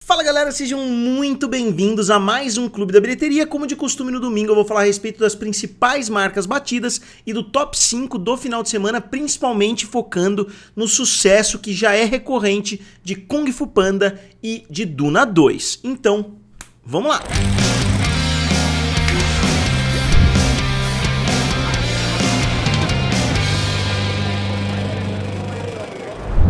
Fala galera, sejam muito bem-vindos a mais um Clube da Bilheteria. Como de costume no domingo eu vou falar a respeito das principais marcas batidas e do top 5 do final de semana, principalmente focando no sucesso que já é recorrente de Kung Fu Panda e de Duna 2. Então, vamos lá!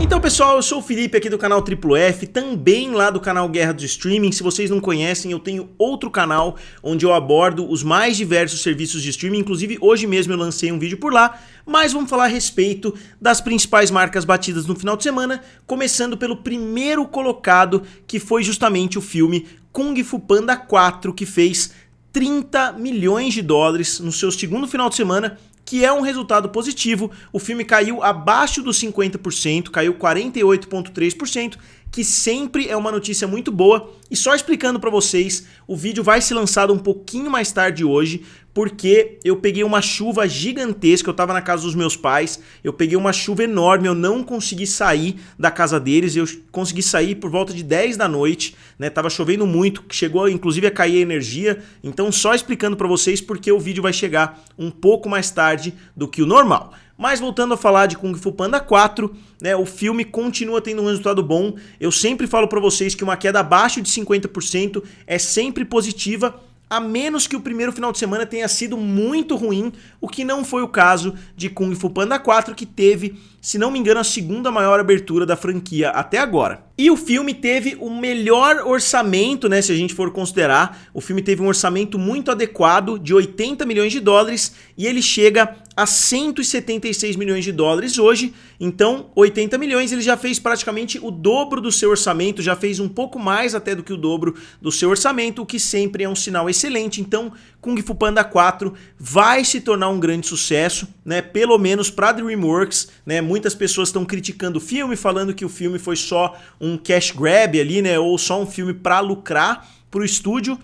Então pessoal, eu sou o Felipe aqui do canal Triplo F, também lá do canal Guerra dos Streaming. Se vocês não conhecem, eu tenho outro canal onde eu abordo os mais diversos serviços de streaming, inclusive hoje mesmo eu lancei um vídeo por lá, mas vamos falar a respeito das principais marcas batidas no final de semana, começando pelo primeiro colocado, que foi justamente o filme Kung Fu Panda 4, que fez 30 milhões de dólares no seu segundo final de semana, que é um resultado positivo. O filme caiu abaixo dos 50%, caiu 48,3%, que sempre é uma notícia muito boa. E só explicando para vocês, o vídeo vai ser lançado um pouquinho mais tarde hoje, porque eu peguei uma chuva gigantesca, eu tava na casa dos meus pais, eu peguei uma chuva enorme, eu não consegui sair da casa deles, eu consegui sair por volta de 10 da noite, né, tava chovendo muito, chegou inclusive a cair a energia, então só explicando pra vocês porque o vídeo vai chegar um pouco mais tarde do que o normal. Mas voltando a falar de Kung Fu Panda 4, né, o filme continua tendo um resultado bom, eu sempre falo pra vocês que uma queda abaixo de 50% é sempre positiva, a menos que o primeiro final de semana tenha sido muito ruim, o que não foi o caso de Kung Fu Panda 4, que teve, se não me engano, a segunda maior abertura da franquia até agora. E o filme teve o melhor orçamento, né, se a gente for considerar, o filme teve um orçamento muito adequado de 80 milhões de dólares e ele chega a 176 milhões de dólares hoje, então 80 milhões ele já fez praticamente o dobro do seu orçamento, já fez um pouco mais até do que o dobro do seu orçamento, o que sempre é um sinal excelente. Então Kung Fu Panda 4 vai se tornar um grande sucesso, né, pelo menos para DreamWorks, né, muitas pessoas estão criticando o filme, falando que o filme foi só um cash grab ali, né, ou só um filme para lucrar para o estúdio,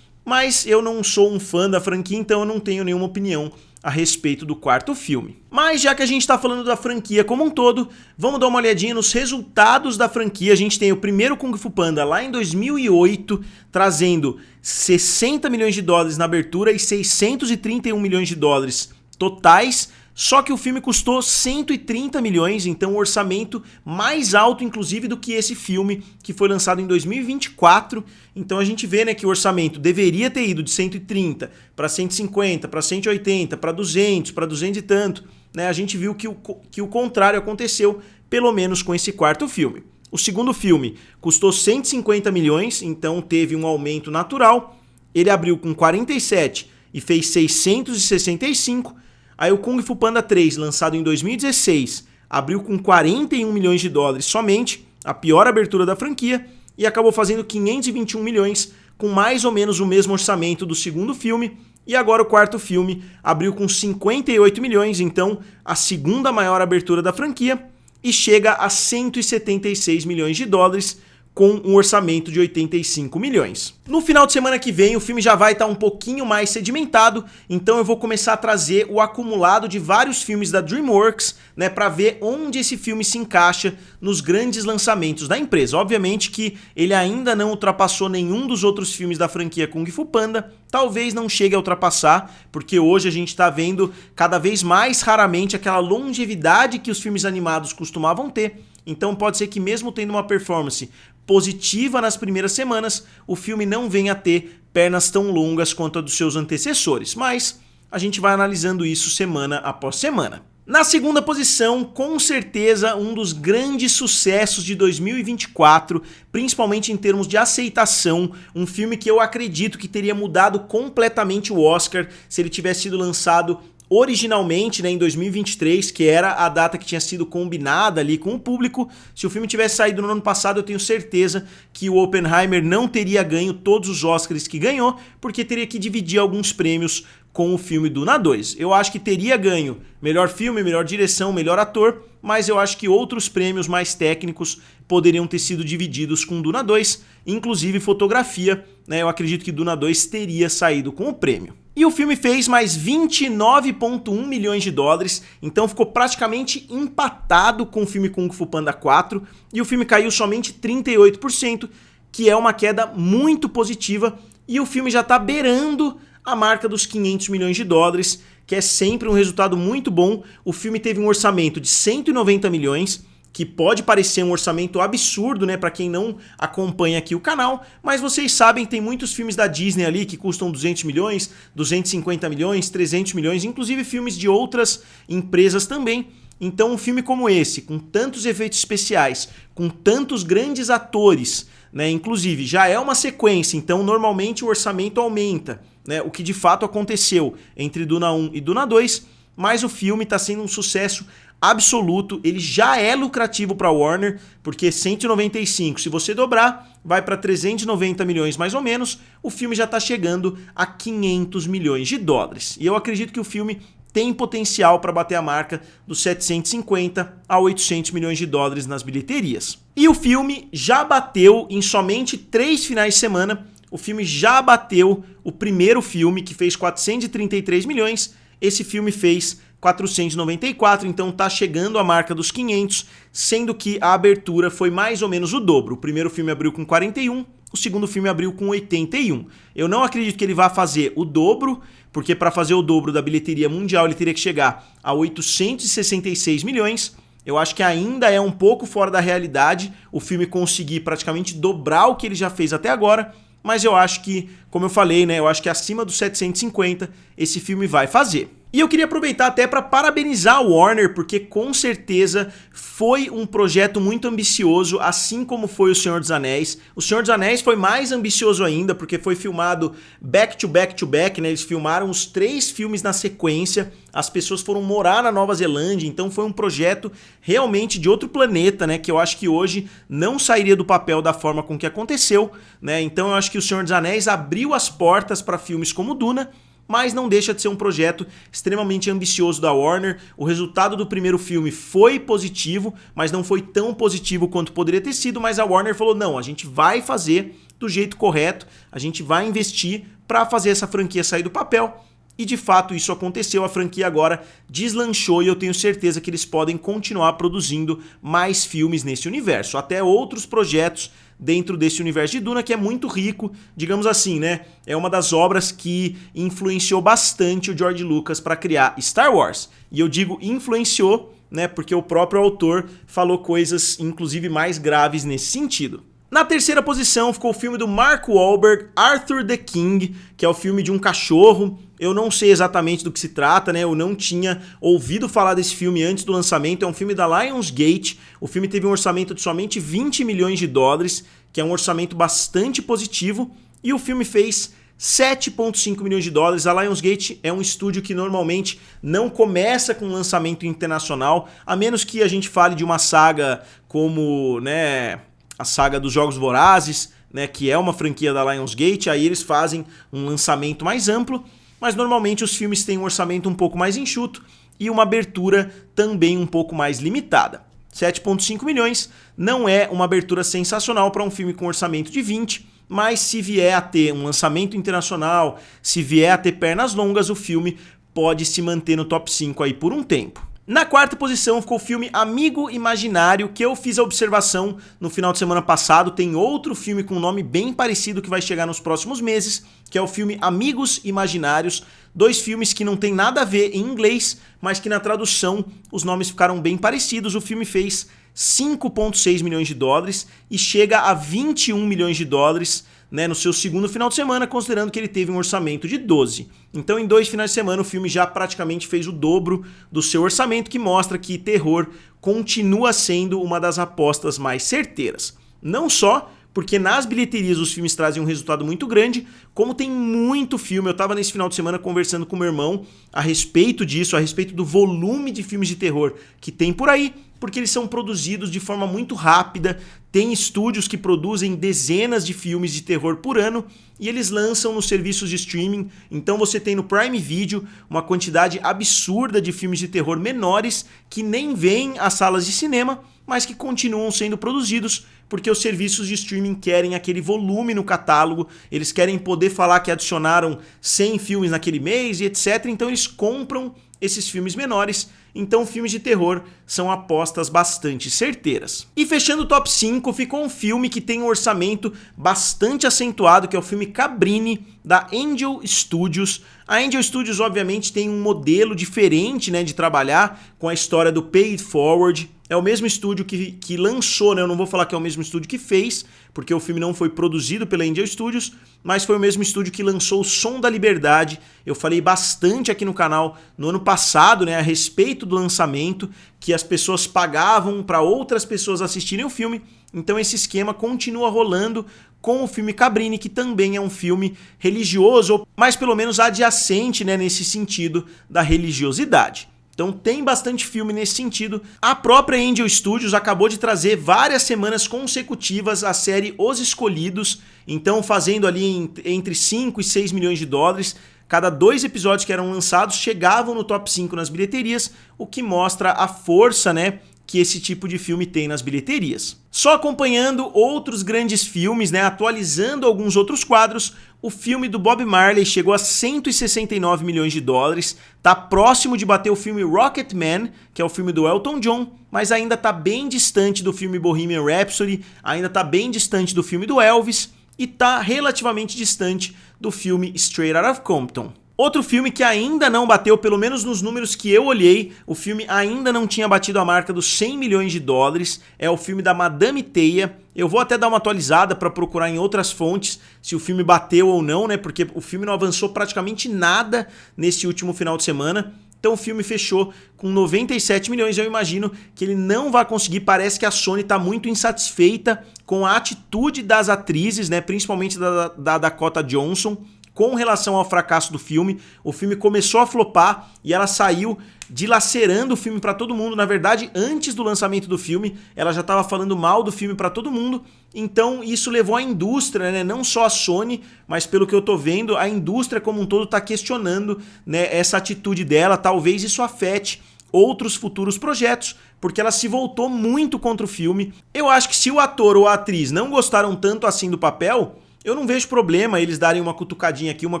mas eu não sou um fã da franquia, então eu não tenho nenhuma opinião a respeito do quarto filme. Mas já que a gente está falando da franquia como um todo, vamos dar uma olhadinha nos resultados da franquia. A gente tem o primeiro Kung Fu Panda lá em 2008, trazendo 60 milhões de dólares na abertura e 631 milhões de dólares totais. Só que o filme custou 130 milhões, então um orçamento mais alto inclusive do que esse filme que foi lançado em 2024. Então a gente vê, né, que o orçamento deveria ter ido de 130 para 150, para 180, para 200, para 200 e tanto. Né? A gente viu que o contrário aconteceu, pelo menos com esse quarto filme. O segundo filme custou 150 milhões, então teve um aumento natural. Ele abriu com 47 e fez 665. Aí o Kung Fu Panda 3, lançado em 2016, abriu com 41 milhões de dólares somente, a pior abertura da franquia, e acabou fazendo 521 milhões, com mais ou menos o mesmo orçamento do segundo filme, e agora o quarto filme abriu com 58 milhões, então a segunda maior abertura da franquia, e chega a 176 milhões de dólares, com um orçamento de 85 milhões. No final de semana que vem o filme já vai estar um pouquinho mais sedimentado, então eu vou começar a trazer o acumulado de vários filmes da DreamWorks, né, para ver onde esse filme se encaixa nos grandes lançamentos da empresa. Obviamente que ele ainda não ultrapassou nenhum dos outros filmes da franquia Kung Fu Panda, talvez não chegue a ultrapassar, porque hoje a gente está vendo cada vez mais raramente aquela longevidade que os filmes animados costumavam ter. Então pode ser que mesmo tendo uma performance positiva nas primeiras semanas, o filme não venha a ter pernas tão longas quanto a dos seus antecessores, mas a gente vai analisando isso semana após semana. Na segunda posição, com certeza um dos grandes sucessos de 2024, principalmente em termos de aceitação, um filme que eu acredito que teria mudado completamente o Oscar se ele tivesse sido lançado originalmente, né, em 2023, que era a data que tinha sido combinada ali com o público. Se o filme tivesse saído no ano passado, eu tenho certeza que o Oppenheimer não teria ganho todos os Oscars que ganhou, porque teria que dividir alguns prêmios com o filme Duna 2. Eu acho que teria ganho melhor filme, melhor direção, melhor ator, mas eu acho que outros prêmios mais técnicos poderiam ter sido divididos com Duna 2, inclusive fotografia, né? Eu acredito que Duna 2 teria saído com o prêmio. E o filme fez mais 29,1 milhões de dólares, então ficou praticamente empatado com o filme Kung Fu Panda 4, e o filme caiu somente 38%, que é uma queda muito positiva, e o filme já está beirando a marca dos 500 milhões de dólares, que é sempre um resultado muito bom. O filme teve um orçamento de 190 milhões, que pode parecer um orçamento absurdo, né, para quem não acompanha aqui o canal, mas vocês sabem, tem muitos filmes da Disney ali que custam 200 milhões, 250 milhões, 300 milhões, inclusive filmes de outras empresas também. Então um filme como esse, com tantos efeitos especiais, com tantos grandes atores, né, inclusive já é uma sequência, então normalmente o orçamento aumenta, né, o que de fato aconteceu entre Duna 1 e Duna 2, mas o filme está sendo um sucesso absoluto, ele já é lucrativo para a Warner, porque 195, se você dobrar, vai para 390 milhões mais ou menos, o filme já está chegando a 500 milhões de dólares. E eu acredito que o filme tem potencial para bater a marca dos 750 a 800 milhões de dólares nas bilheterias. E o filme já bateu em somente 3 finais de semana, o filme já bateu o primeiro filme que fez 433 milhões, esse filme fez 494, então tá chegando a marca dos 500, sendo que a abertura foi mais ou menos o dobro. O primeiro filme abriu com 41, o segundo filme abriu com 81. Eu não acredito que ele vá fazer o dobro, porque para fazer o dobro da bilheteria mundial ele teria que chegar a 866 milhões. Eu acho que ainda é um pouco fora da realidade o filme conseguir praticamente dobrar o que ele já fez até agora, mas eu acho que, como eu falei, né, eu acho que acima dos 750 esse filme vai fazer. E eu queria aproveitar até para parabenizar o Warner, porque com certeza foi um projeto muito ambicioso, assim como foi o Senhor dos Anéis. O Senhor dos Anéis foi mais ambicioso ainda, porque foi filmado back to back to back, né? Eles filmaram os 3 filmes na sequência, as pessoas foram morar na Nova Zelândia, então foi um projeto realmente de outro planeta, né? Que eu acho que hoje não sairia do papel da forma com que aconteceu, né? Então eu acho que o Senhor dos Anéis abriu as portas para filmes como Duna, mas não deixa de ser um projeto extremamente ambicioso da Warner. O resultado do primeiro filme foi positivo, mas não foi tão positivo quanto poderia ter sido, mas a Warner falou, não, a gente vai fazer do jeito correto, a gente vai investir para fazer essa franquia sair do papel. E de fato isso aconteceu, a franquia agora deslanchou e eu tenho certeza que eles podem continuar produzindo mais filmes nesse universo, até outros projetos dentro desse universo de Duna, que é muito rico, digamos assim, né? É uma das obras que influenciou bastante o George Lucas para criar Star Wars. E eu digo influenciou, né? Porque o próprio autor falou coisas, inclusive, mais graves nesse sentido. Na terceira posição ficou o filme do Mark Wahlberg, Arthur the King, que é o filme de um cachorro. Eu não sei exatamente do que se trata, né? Eu não tinha ouvido falar desse filme antes do lançamento. É um filme da Lionsgate. O filme teve um orçamento de somente 20 milhões de dólares, que é um orçamento bastante positivo. E o filme fez 7,5 milhões de dólares. A Lionsgate é um estúdio que normalmente não começa com lançamento internacional, a menos que a gente fale de uma saga como, né, a saga dos Jogos Vorazes, né, que é uma franquia da Lionsgate. Aí eles fazem um lançamento mais amplo, mas normalmente os filmes têm um orçamento um pouco mais enxuto e uma abertura também um pouco mais limitada. 7,5 milhões não é uma abertura sensacional para um filme com orçamento de 20, mas se vier a ter um lançamento internacional, se vier a ter pernas longas, o filme pode se manter no top 5 aí por um tempo. Na quarta posição ficou o filme Amigo Imaginário, que eu fiz a observação no final de semana passado. Tem outro filme com um nome bem parecido que vai chegar nos próximos meses, que é o filme Amigos Imaginários. 2 filmes que não tem nada a ver em inglês, mas que na tradução os nomes ficaram bem parecidos. O filme fez 5,6 milhões de dólares e chega a 21 milhões de dólares, né, no seu segundo final de semana, considerando que ele teve um orçamento de 12. Então em 2 finais de semana o filme já praticamente fez o dobro do seu orçamento, que mostra que terror continua sendo uma das apostas mais certeiras. Não só porque nas bilheterias os filmes trazem um resultado muito grande, como tem muito filme. Eu estava nesse final de semana conversando com meu irmão a respeito disso, a respeito do volume de filmes de terror que tem por aí, porque eles são produzidos de forma muito rápida. Tem estúdios que produzem dezenas de filmes de terror por ano e eles lançam nos serviços de streaming. Então você tem no Prime Video uma quantidade absurda de filmes de terror menores que nem vêm às salas de cinema, mas que continuam sendo produzidos porque os serviços de streaming querem aquele volume no catálogo, eles querem poder falar que adicionaram 100 filmes naquele mês e etc. Então eles compram esses filmes menores então filmes de terror são apostas bastante certeiras. E fechando o top 5, ficou um filme que tem um orçamento bastante acentuado, que é o filme Cabrini, da Angel Studios. A Angel Studios, obviamente, tem um modelo diferente, né, de trabalhar com a história do Pay It Forward. É o mesmo estúdio que lançou, né? Eu não vou falar que é o mesmo estúdio que fez, porque o filme não foi produzido pela Angel Studios, mas foi o mesmo estúdio que lançou o Som da Liberdade. Eu falei bastante aqui no canal no ano passado, né, a respeito do lançamento, que as pessoas pagavam para outras pessoas assistirem o filme. Então esse esquema continua rolando com o filme Cabrini, que também é um filme religioso, mas pelo menos adjacente, né, nesse sentido da religiosidade. Então tem bastante filme nesse sentido. A própria Angel Studios acabou de trazer várias semanas consecutivas a série Os Escolhidos, então fazendo ali entre 5 e 6 milhões de dólares. Cada 2 episódios que eram lançados chegavam no top 5 nas bilheterias, o que mostra a força, né, que esse tipo de filme tem nas bilheterias. Só acompanhando outros grandes filmes, né, atualizando alguns outros quadros, o filme do Bob Marley chegou a 169 milhões de dólares, tá próximo de bater o filme Rocketman, que é o filme do Elton John, mas ainda tá bem distante do filme Bohemian Rhapsody, ainda tá bem distante do filme do Elvis e tá relativamente distante do filme Straight Outta Compton. Outro filme que ainda não bateu, pelo menos nos números que eu olhei, o filme ainda não tinha batido a marca dos 100 milhões de dólares, é o filme da Madame Teia. Eu vou até dar uma atualizada para procurar em outras fontes se o filme bateu ou não, né? Porque o filme não avançou praticamente nada nesse último final de semana. Então o filme fechou com 97 milhões, eu imagino que ele não vai conseguir. Parece que a Sony está muito insatisfeita com a atitude das atrizes, né? Principalmente da Dakota Johnson, com relação ao fracasso do filme. O filme começou a flopar e ela saiu dilacerando o filme para todo mundo. Na verdade, antes do lançamento do filme, ela já estava falando mal do filme para todo mundo. Então isso levou a indústria, né, não só a Sony, mas pelo que eu tô vendo, a indústria como um todo está questionando, né, essa atitude dela. Talvez isso afete outros futuros projetos, porque ela se voltou muito contra o filme. Eu acho que se o ator ou a atriz não gostaram tanto assim do papel, eu não vejo problema eles darem uma cutucadinha aqui, uma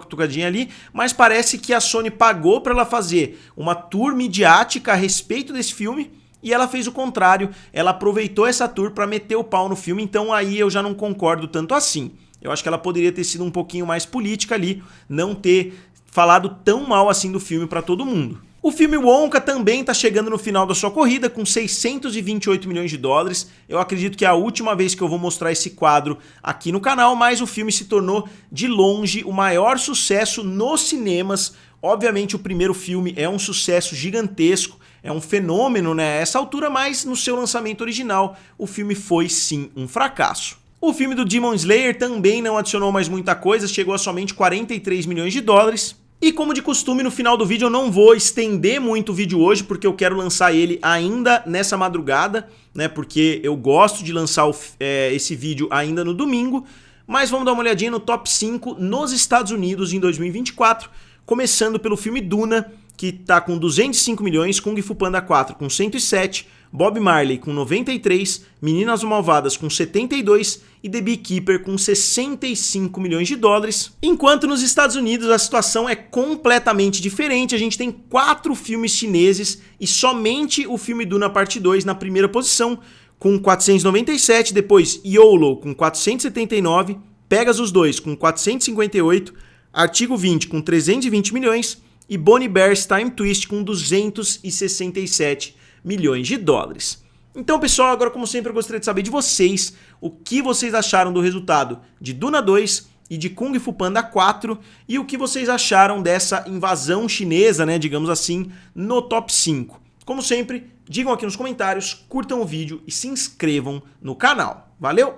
cutucadinha ali, mas parece que a Sony pagou para ela fazer uma tour midiática a respeito desse filme e ela fez o contrário, ela aproveitou essa tour para meter o pau no filme, então aí eu já não concordo tanto assim. Eu acho que ela poderia ter sido um pouquinho mais política ali, não ter falado tão mal assim do filme para todo mundo. O filme Wonka também está chegando no final da sua corrida com 628 milhões de dólares. Eu acredito que é a última vez que eu vou mostrar esse quadro aqui no canal, mas o filme se tornou de longe o maior sucesso nos cinemas. Obviamente o primeiro filme é um sucesso gigantesco, é um fenômeno, né, a essa altura, mas no seu lançamento original o filme foi sim um fracasso. O filme do Demon Slayer também não adicionou mais muita coisa, chegou a somente 43 milhões de dólares. E como de costume, no final do vídeo eu não vou estender muito o vídeo hoje, porque eu quero lançar ele ainda nessa madrugada, né? Porque eu gosto de lançar esse vídeo ainda no domingo. Mas vamos dar uma olhadinha no top 5 nos Estados Unidos em 2024, começando pelo filme Duna, que tá com 205 milhões, Kung Fu Panda 4 com 107, Bob Marley com 93, Meninas Malvadas com 72 e The Beekeeper com 65 milhões de dólares. Enquanto nos Estados Unidos a situação é completamente diferente, a gente tem 4 filmes chineses e somente o filme Duna Parte 2 na primeira posição, com 497, depois YOLO com 479, Pegasus 2 com 458, Artigo 20 com 320 milhões e Bonnie Bear's Time Twist com 267 milhões de dólares. Então, pessoal, agora como sempre eu gostaria de saber de vocês o que vocês acharam do resultado de Duna 2 e de Kung Fu Panda 4 e o que vocês acharam dessa invasão chinesa, né, digamos assim, no top 5. Como sempre, digam aqui nos comentários, curtam o vídeo e se inscrevam no canal. Valeu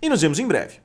e nos vemos em breve.